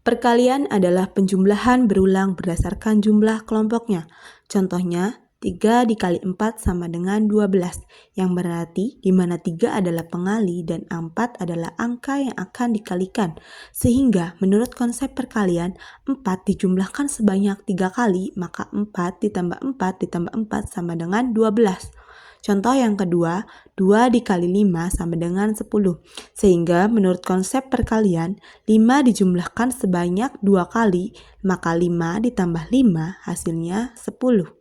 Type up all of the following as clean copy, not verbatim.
Perkalian adalah penjumlahan berulang berdasarkan jumlah kelompoknya. Contohnya, 3 dikali 4 sama dengan 12, yang berarti di mana 3 adalah pengali dan 4 adalah angka yang akan dikalikan. Sehingga menurut konsep perkalian, 4 dijumlahkan sebanyak 3 kali, maka 4 ditambah 4 ditambah 4 sama dengan 12. Contoh yang kedua, 2 dikali 5 sama dengan 10. Sehingga menurut konsep perkalian, 5 dijumlahkan sebanyak 2 kali, maka 5 ditambah 5 hasilnya 10.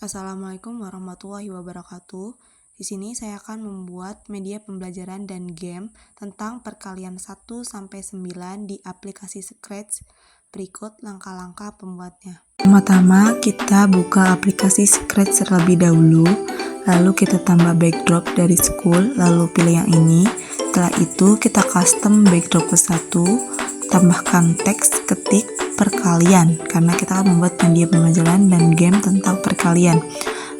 Assalamualaikum warahmatullahi wabarakatuh. Di sini saya akan membuat media pembelajaran dan game tentang perkalian 1-9 di aplikasi Scratch. Berikut langkah-langkah pembuatnya. Pertama-tama kita buka aplikasi Scratch terlebih dahulu, lalu kita tambah backdrop dari school, lalu pilih yang ini. Setelah itu kita custom backdrop ke 1, tambahkan teks ketik perkalian, karena kita akan membuat media pembelajaran dan game tentang perkalian.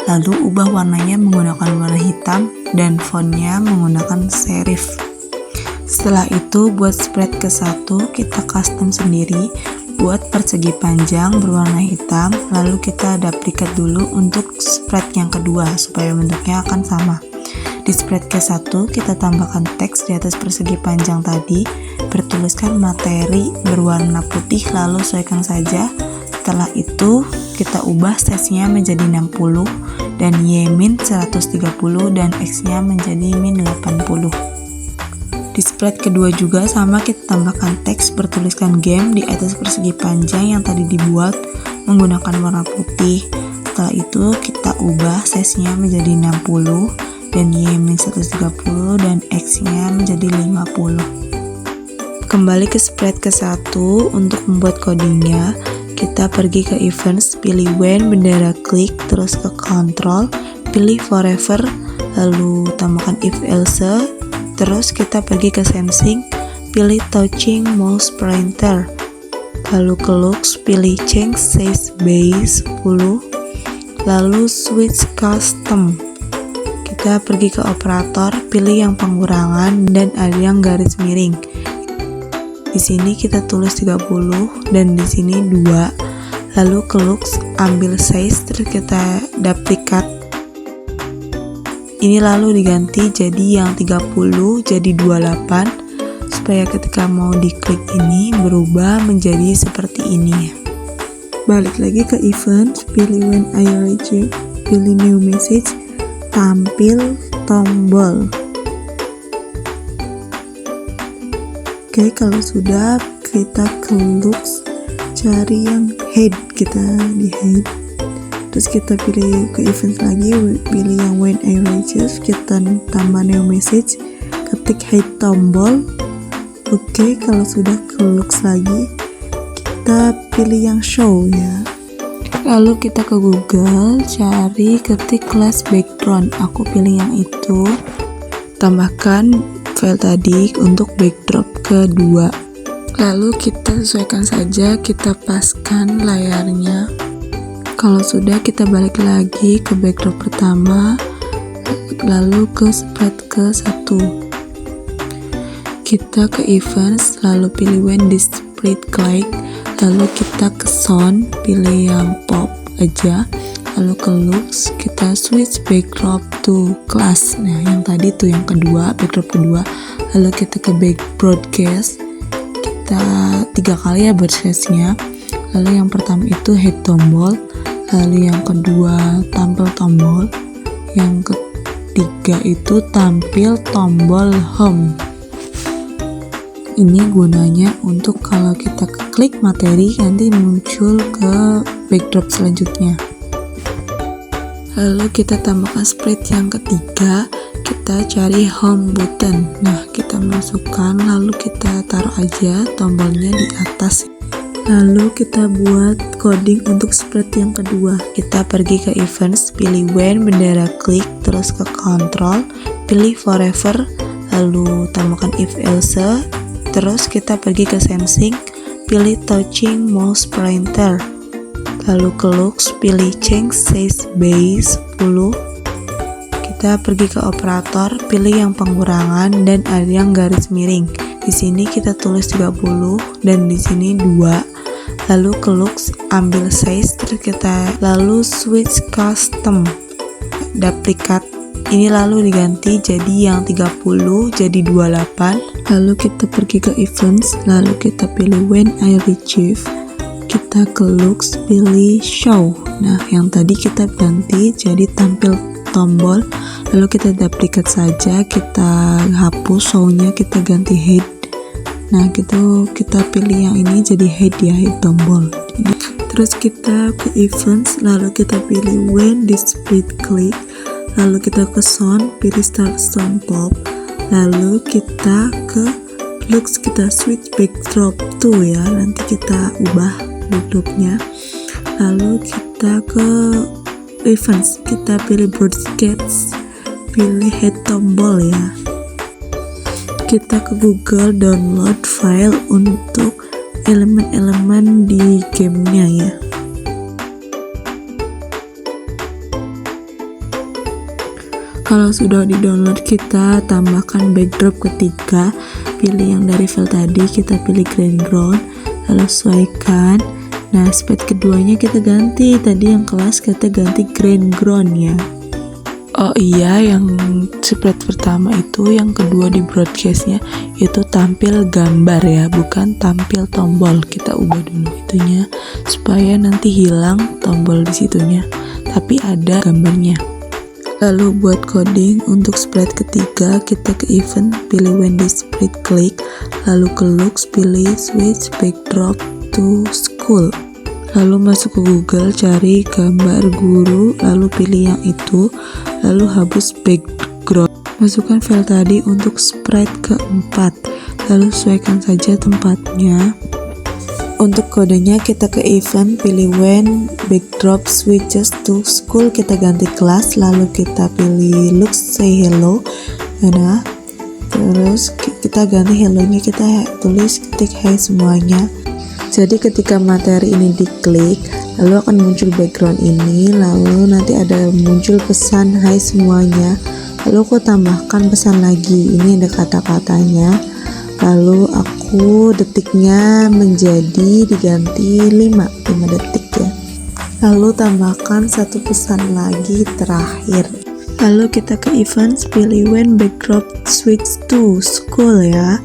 Lalu ubah warnanya menggunakan warna hitam dan fontnya menggunakan serif. Setelah itu buat spread ke 1, kita custom sendiri, buat persegi panjang berwarna hitam, lalu kita duplikat dulu untuk spread yang kedua supaya bentuknya akan sama. Di spread ke 1 kita tambahkan teks di atas persegi panjang tadi, bertuliskan materi berwarna putih, lalu sesuaikan saja. Setelah itu kita ubah size-nya menjadi 60 dan y-min 130 dan x-nya menjadi min 80. Di spread kedua juga sama, kita tambahkan teks bertuliskan game di atas persegi panjang yang tadi dibuat menggunakan warna putih. Setelah itu kita ubah size-nya menjadi 60 dan y-min 130 dan x-nya menjadi 50. Kembali ke spread ke 1 untuk membuat codingnya. Kita pergi ke events, pilih when bendera klik, terus ke control, pilih forever, lalu tambahkan if else, terus kita pergi ke sensing, pilih touching mouse pointer, lalu ke looks, pilih change size base 10, lalu switch custom. Kita pergi ke operator, pilih yang pengurangan dan ada yang garis miring. Di sini kita tulis 30 dan di sini 2. Lalu ke looks, ambil size, terus kita duplikat. Ini lalu diganti jadi yang 30 jadi 28 supaya ketika mau diklik ini berubah menjadi seperti ini. Balik lagi ke event, pilih when I reach you, pilih new message, tampil tombol. Oke, kalau sudah kita ke looks, cari yang head, kita di head, terus kita pilih ke event lagi, pilih yang when I reaches, kita tambah new message, ketik head tombol. Oke, kalau sudah ke looks lagi, kita pilih yang show ya. Lalu kita ke Google, cari ketik class background, aku pilih yang itu, tambahkan file tadi untuk backdrop kedua. Lalu kita sesuaikan saja, kita paskan layarnya. Kalau sudah kita balik lagi ke backdrop pertama, lalu ke spread ke 1. Kita ke events, lalu pilih when display click, lalu kita ke sound, pilih yang pop aja, lalu ke looks, kita switch backdrop to class. Nah, yang tadi tuh yang kedua, backdrop kedua. Lalu kita ke back broadcast, kita 3 kali ya broadcastnya. Lalu yang pertama itu head tombol, lalu yang kedua tampil tombol, yang ketiga itu tampil tombol home. Ini gunanya untuk kalau kita klik materi nanti muncul ke backdrop selanjutnya. Lalu kita tambahkan spread yang ketiga, kita cari home button. Nah, kita masukkan, lalu kita taruh aja tombolnya di atas. Lalu kita buat coding untuk spread yang kedua. Kita pergi ke events, pilih when, bendera klik, terus ke control, pilih forever, lalu tambahkan if else, terus kita pergi ke sensing, pilih touching mouse pointer, lalu ke looks, pilih change size base 10. Kita pergi ke operator, pilih yang pengurangan dan ada yang garis miring. Di sini kita tulis 30 dan di sini 2. Lalu ke looks, ambil size, terus kita lalu switch custom duplikat. Ini lalu diganti jadi yang 30 jadi 28. Lalu kita pergi ke events, lalu kita pilih when I retrieve. Kita ke looks, pilih show. Nah, yang tadi kita ganti jadi tampil tombol. Lalu kita duplikat saja, kita hapus show-nya, kita ganti head. Nah, gitu kita pilih yang ini jadi head ya, head tombol. Terus kita ke events, lalu kita pilih when display click, lalu kita ke sound, pilih start sound pop, lalu kita ke looks, kita switch backdrop tuh ya, nanti kita ubah backdropnya. Lalu kita ke events, kita pilih broadcast, pilih head tombol ya. Kita ke Google download file untuk elemen-elemen di gamenya ya. Kalau sudah di-download, kita tambahkan backdrop ketiga, pilih yang dari file tadi, kita pilih background, lalu sesuaikan. Nah, spread keduanya kita ganti, tadi yang kelas kita ganti background ya. Oh iya, yang spread pertama itu, yang kedua di broadcastnya itu tampil gambar ya, bukan tampil tombol. Kita ubah dulu itunya supaya nanti hilang tombol di situnya, tapi ada gambarnya. Lalu buat coding untuk spread ketiga, kita ke event, pilih when display click, lalu ke looks, pilih switch backdrop to school. Lalu masuk ke Google, cari gambar guru, lalu pilih yang itu, lalu hapus background. Masukkan file tadi untuk spread keempat, lalu sesuaikan saja tempatnya. Untuk kodenya kita ke event, pilih when backdrop switches to school, kita ganti kelas, lalu kita pilih looks say hello. Nah, terus kita ganti hello-nya, kita tulis ketik hai semuanya. Jadi ketika materi ini diklik, lalu akan muncul background ini, lalu nanti ada muncul pesan hai semuanya. Lalu aku tambahkan pesan lagi, ini ada kata-katanya. Lalu aku detiknya menjadi diganti 5 detik ya. Lalu tambahkan satu pesan lagi terakhir. Lalu kita ke events, pilih when backdrop switch to school ya.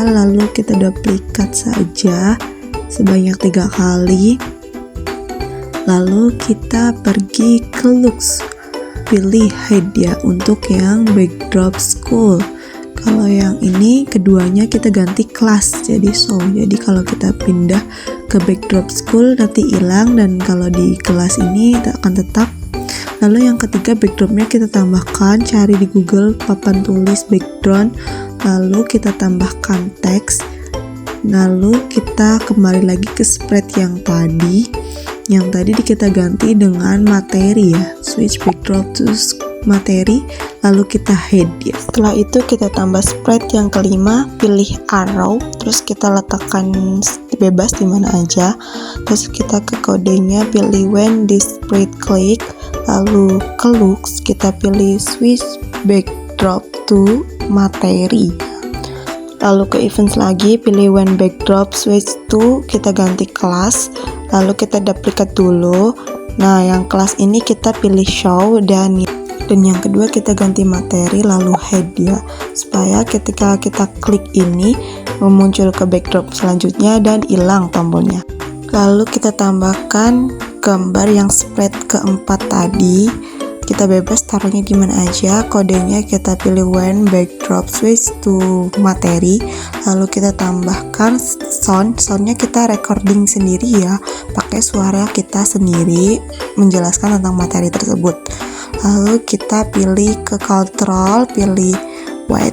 Lalu kita duplikat saja sebanyak 3 kali. Lalu kita pergi ke looks, pilih head ya untuk yang backdrop school. Kalau yang ini keduanya kita ganti kelas jadi show. Jadi kalau kita pindah ke backdrop school nanti hilang, dan kalau di kelas ini akan tetap. Lalu yang ketiga backdropnya kita tambahkan, cari di Google papan tulis background, lalu kita tambahkan teks, lalu kita kembali lagi ke spread yang tadi kita ganti dengan materi ya, switch backdrop to materi, lalu kita head ya. Setelah itu kita tambah spread yang kelima, pilih arrow, terus kita letakkan bebas di mana aja. Terus kita ke kodenya, pilih when display click, lalu ke looks kita pilih switch backdrop to materi. Lalu ke events lagi, pilih when backdrop switch to, kita ganti kelas, lalu kita duplikat dulu. Nah, yang kelas ini kita pilih show, dan yang kedua kita ganti materi lalu head ya, supaya ketika kita klik ini memuncul ke backdrop selanjutnya dan hilang tombolnya. Lalu kita tambahkan gambar yang spread keempat tadi, kita bebas taruhnya di mana aja. Kodenya kita pilih when backdrop switch to materi, lalu kita tambahkan soundnya kita recording sendiri ya, pakai suara kita sendiri menjelaskan tentang materi tersebut. Lalu kita pilih ke control, pilih wait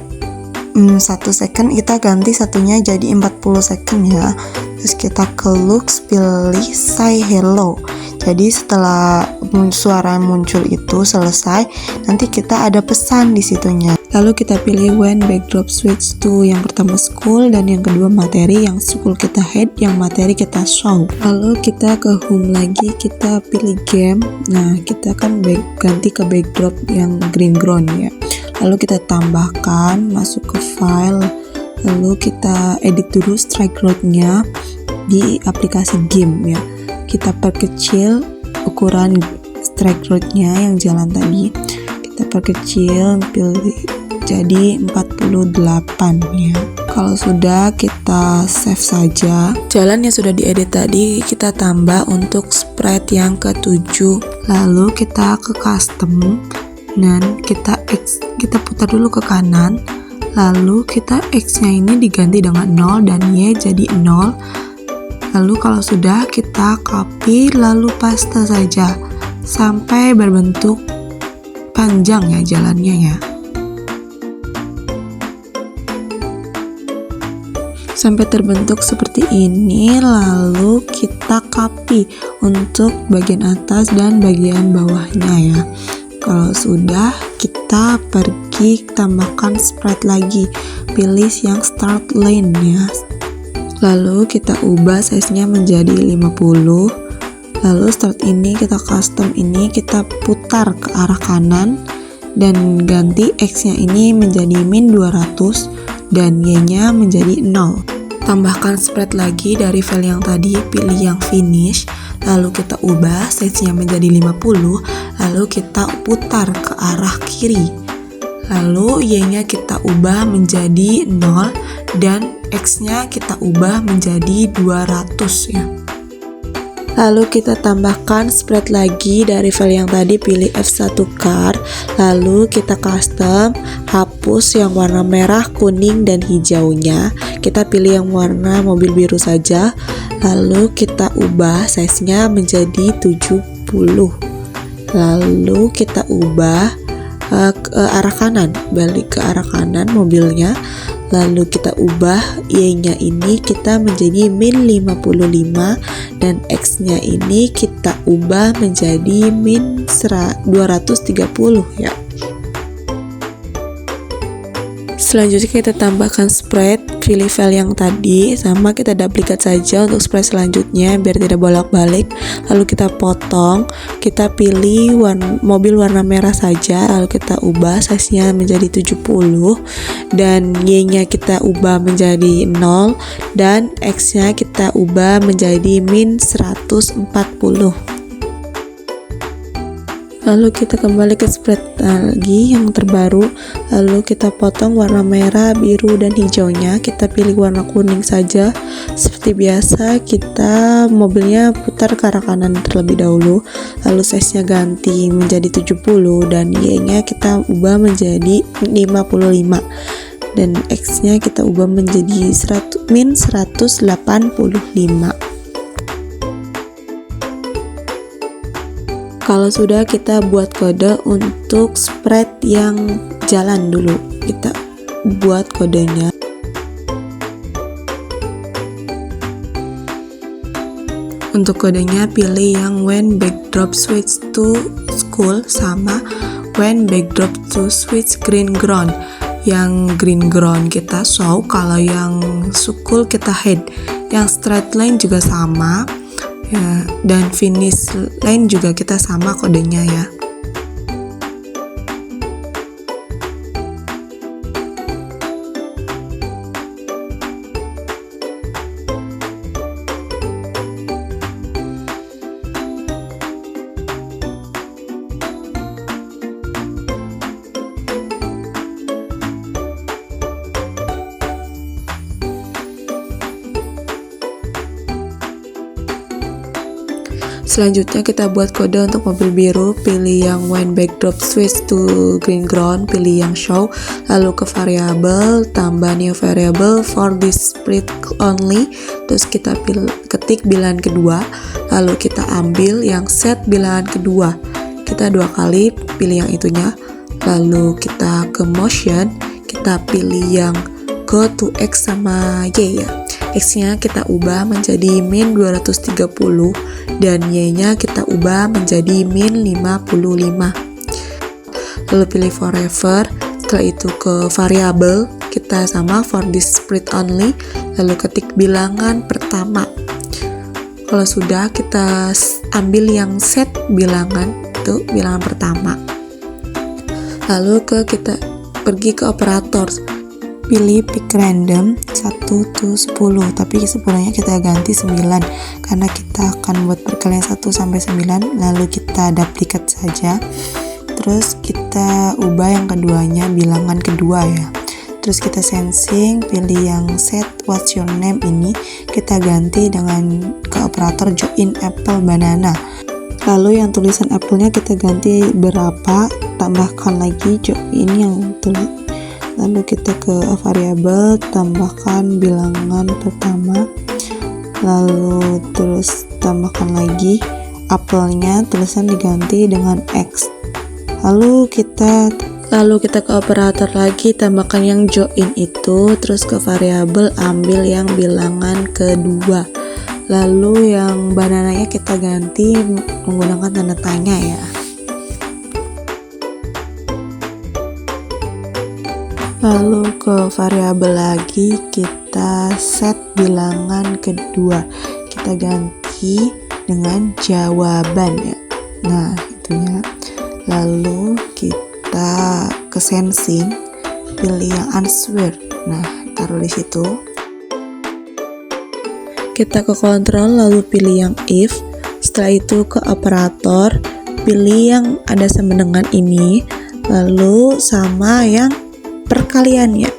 1 second, kita ganti satunya jadi 40 second ya. Terus kita ke looks, pilih say hello. Jadi setelah suara muncul itu selesai, nanti kita ada pesan di situnya. Lalu kita pilih when backdrop switch to, yang pertama school dan yang kedua materi. Yang school kita head, yang materi kita show. Lalu kita ke home lagi, kita pilih game. Nah, kita kan ganti ke backdrop yang green ground ya. Lalu kita tambahkan, masuk ke file, lalu kita edit dulu strike road-nya di aplikasi game ya. Kita perkecil ukuran strike road-nya yang jalan tadi, kita perkecil, pilih jadi 48 ya. Kalau sudah, kita save saja. Jalan yang sudah diedit tadi kita tambah untuk spread yang ke-7. Lalu kita ke custom dan kita putar dulu ke kanan. Lalu kita X-nya ini diganti dengan 0 dan Y jadi 0. Lalu kalau sudah, kita copy lalu paste saja sampai berbentuk panjang ya jalannya ya. Sampai terbentuk seperti ini, lalu kita copy untuk bagian atas dan bagian bawahnya ya. Kalau sudah, kita pergi tambahkan spread lagi, pilih yang start line ya. Lalu kita ubah size-nya menjadi 50. Lalu start ini kita custom ini kita putar ke arah kanan dan ganti X-nya ini menjadi min 200 dan Y-nya menjadi 0. Tambahkan spread lagi dari file yang tadi, pilih yang finish. Lalu kita ubah size-nya menjadi 50, lalu kita putar ke arah kiri. Lalu Y-nya kita ubah menjadi 0 dan X-nya kita ubah menjadi 200 ya. Lalu kita tambahkan spread lagi dari file yang tadi, pilih F1 car, lalu kita custom, hapus yang warna merah, kuning, dan hijaunya. Kita pilih yang warna mobil biru saja, lalu kita ubah size-nya menjadi 70. Lalu kita ubah ke arah kanan, balik ke arah kanan mobilnya. Lalu kita ubah Y-nya ini kita menjadi min 55 dan X-nya ini kita ubah menjadi min 230 ya. Selanjutnya kita tambahkan spread, pilih file yang tadi, sama kita duplikat saja untuk spread selanjutnya biar tidak bolak-balik. Lalu kita potong, kita pilih mobil warna merah saja, lalu kita ubah size-nya menjadi 70 dan Y-nya kita ubah menjadi 0 dan X-nya kita ubah menjadi min 140. Lalu kita kembali ke spread lagi yang terbaru, lalu kita potong warna merah, biru, dan hijaunya. Kita pilih warna kuning saja. Seperti biasa, kita mobilnya putar ke arah kanan terlebih dahulu, lalu size-nya ganti menjadi 70 dan Y-nya kita ubah menjadi 55 dan X-nya kita ubah menjadi min 185. Kalau sudah, kita buat kode untuk spread yang jalan dulu. Kita buat kodenya. Untuk kodenya pilih yang when backdrop switch to school sama when backdrop to switch green ground. Yang green ground kita show, kalau yang school kita head. Yang straight line juga sama. Ya, dan finish line juga kita sama kodenya ya. Selanjutnya kita buat kode untuk mobil biru, pilih yang when backdrop switch to green ground, pilih yang show, lalu ke variable, tambah new variable for this split only, terus kita ketik bilangan kedua, lalu kita ambil yang set bilangan kedua, kita 2 kali pilih yang itunya, lalu kita ke motion, kita pilih yang go to X sama Y ya. X-nya kita ubah menjadi min 230 dan Y-nya kita ubah menjadi min 55. Lalu pilih forever, setelah itu ke variable, kita sama for this split only, lalu ketik bilangan pertama. Kalau sudah, kita ambil yang set bilangan, itu bilangan pertama. Lalu kita pergi ke operator, pilih pick random 1 to 10, tapi 10-nya kita ganti 9 karena kita akan buat perkalian 1 sampai 9, lalu kita duplikat saja. Terus kita ubah yang keduanya bilangan kedua ya. Terus kita sensing, pilih yang set what's your name ini, kita ganti dengan ke operator join apple banana. Lalu yang tulisan apple-nya kita ganti berapa, tambahkan lagi join yang tulis. Lalu kita ke variable, tambahkan bilangan pertama, lalu terus tambahkan lagi apelnya, tulisan diganti dengan X. Lalu kita ke operator lagi, tambahkan yang join itu, terus ke variable ambil yang bilangan kedua. Lalu yang banananya kita ganti menggunakan tanda tanya ya. Lalu ke variabel lagi, kita set bilangan kedua, kita ganti dengan jawaban ya. Nah itunya. Lalu kita ke sensing, pilih yang answer. Nah taruh di situ. Kita ke control, lalu pilih yang if. Setelah itu ke operator, pilih yang ada sama dengan ini, lalu sama yang perkaliannya.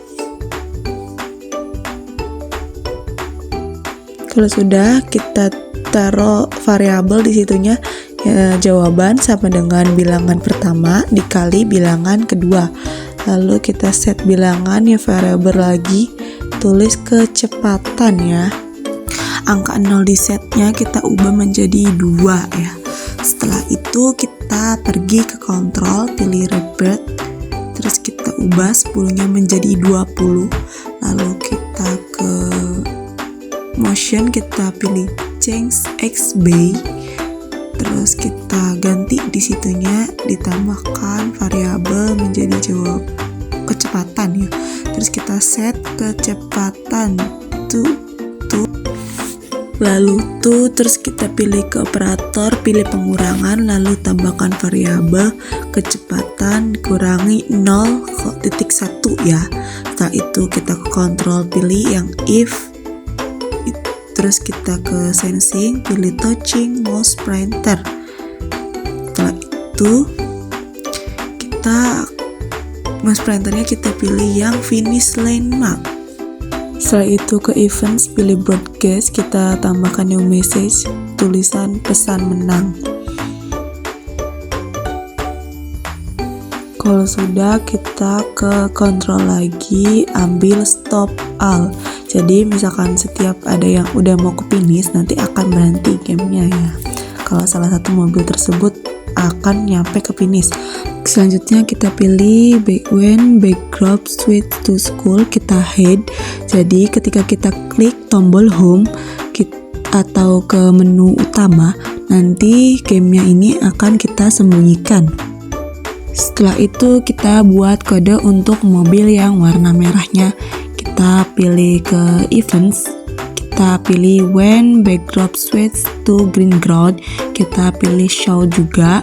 Kalau sudah, kita taruh variabel di situnya ya, jawaban sama dengan bilangan pertama dikali bilangan kedua. Lalu kita set bilangan ya variabel lagi, tulis kecepatan ya. Angka 0 di setnya kita ubah menjadi 2 ya. Setelah itu kita pergi ke control, pilih revert, terus kita ubah 10-nya menjadi 20, lalu kita ke motion, kita pilih change XB, terus kita ganti di situnya, ditambahkan variabel menjadi jawab kecepatan ya, terus kita set kecepatan to lalu terus kita pilih ke operator, pilih pengurangan, lalu tambahkan variabel kecepatan kurangi 0,1 ya. Setelah itu kita ke control, pilih yang if, terus kita ke sensing, pilih touching mouse pointer. Setelah itu kita mouse pointernya kita pilih yang finish line mark. Setelah itu ke events, pilih broadcast, kita tambahkan new message, tulisan pesan menang. Kalau sudah, kita ke control lagi, ambil stop all. Jadi misalkan setiap ada yang udah mau ke finish, nanti akan berhenti gamenya ya. Kalau salah satu mobil tersebut akan nyampe ke finish. Selanjutnya kita pilih when backdrop switch to school, kita hide. Jadi ketika kita klik tombol home atau ke menu utama, nanti gamenya ini akan kita sembunyikan. Setelah itu kita buat kode untuk mobil yang warna merahnya. Kita pilih ke events, kita pilih when backdrop switch to green ground, kita pilih show juga.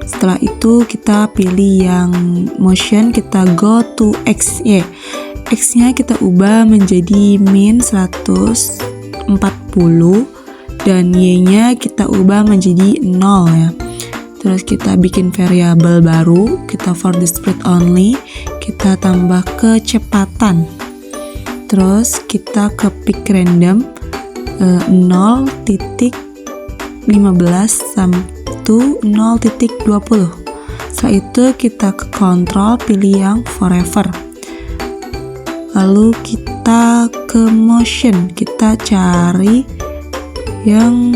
Setelah itu kita pilih yang motion, kita go to X, X-nya kita ubah menjadi min 140 dan Y-nya kita ubah menjadi 0 ya. Terus kita bikin variabel baru, kita for the split only, kita tambah kecepatan. Terus kita ke pick random 0.1 0.15 Setelah itu kita ke control, pilih yang forever. Lalu kita ke motion, kita cari yang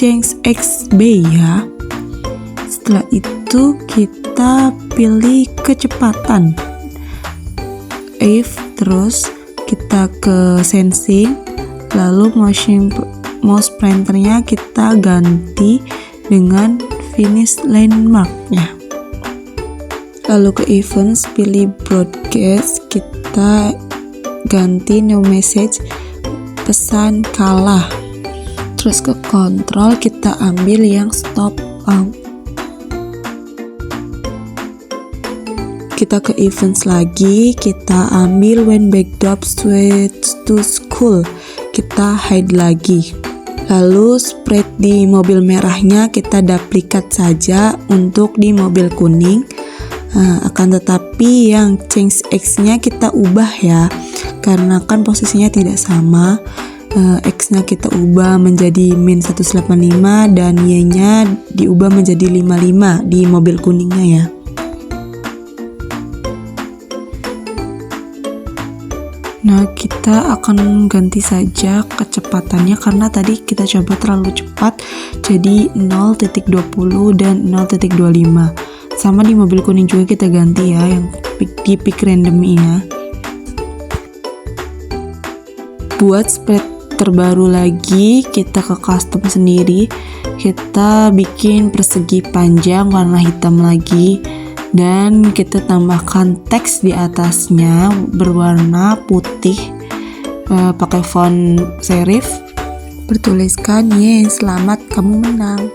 change XB ya. Setelah itu kita pilih kecepatan, if, terus kita ke sensing, lalu mouse pointernya kita ganti dengan finish landmarknya. Lalu ke events, pilih broadcast, kita ganti no message, pesan kalah. Terus ke control, kita ambil yang stop out. Kita ke events lagi, kita ambil when backdrop switch to school, kita hide lagi. Lalu spread di mobil merahnya kita duplikat saja untuk di mobil kuning. Akan tetapi yang change X-nya kita ubah ya, karena kan posisinya tidak sama. X-nya kita ubah menjadi min 185 dan Y-nya diubah menjadi 55 di mobil kuningnya ya. Nah, kita akan ganti saja kecepatannya karena tadi kita coba terlalu cepat, jadi 0.20 dan 0.25. Sama di mobil kuning juga kita ganti ya, yang di pick random ini. Buat spread terbaru lagi, kita ke custom sendiri, kita bikin persegi panjang warna hitam lagi, dan kita tambahkan teks di atasnya berwarna putih pakai font serif, bertuliskan "Ye, selamat kamu menang".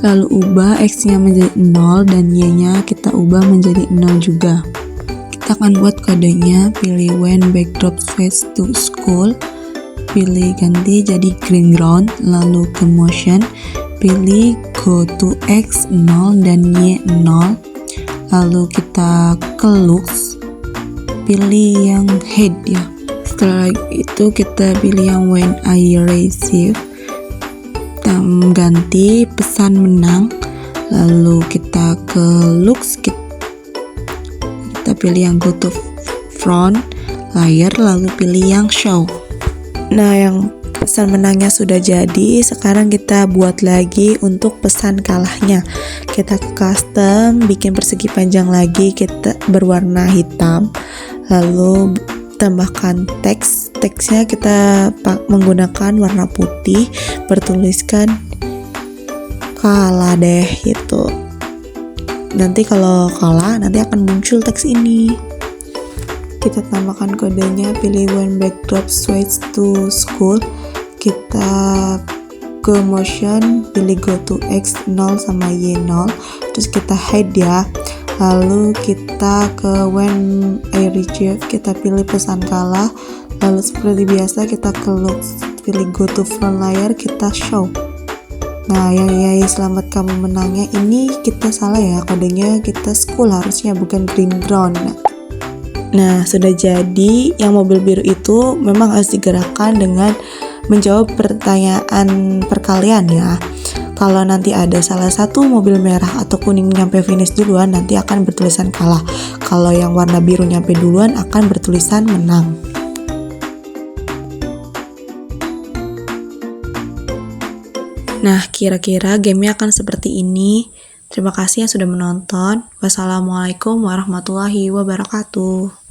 Lalu ubah X-nya menjadi 0 dan Y-nya kita ubah menjadi 0 juga. Kita akan buat kodenya, pilih when backdrop switch to school, pilih ganti jadi green ground, lalu ke motion, pilih go to X 0 dan Y 0, lalu kita ke looks, pilih yang head ya. Setelah itu kita pilih yang when I receive, ganti pesan menang, lalu kita ke looks, kita pilih yang go to front layer, lalu pilih yang show. Nah, yang pesan menangnya sudah jadi, sekarang kita buat lagi untuk pesan kalahnya. Kita ke custom, bikin persegi panjang lagi, kita berwarna hitam, lalu tambahkan teksnya kita menggunakan warna putih, bertuliskan kalah deh gitu. Nanti kalau kalah nanti akan muncul teks ini. Kita tambahkan kodenya, pilih when backdrop switch to school, kita ke motion, pilih go to X 0 sama Y 0, terus kita hide ya. Lalu kita ke when I receive, kita pilih pesan kalah, lalu seperti biasa kita ke looks, pilih go to front layer, kita show. Nah, yang "Yai selamat kamu menangnya" ini kita salah ya, kodenya kita school harusnya, bukan green ground. Nah, sudah jadi. Yang mobil biru itu memang harus digerakkan dengan menjawab pertanyaan perkalian ya. Kalau nanti ada salah satu mobil merah atau kuning nyampe finish duluan, nanti akan bertulisan kalah. Kalau yang warna biru nyampe duluan akan bertulisan menang. Nah, kira-kira gamenya akan seperti ini. Terima kasih yang sudah menonton. Wassalamualaikum warahmatullahi wabarakatuh.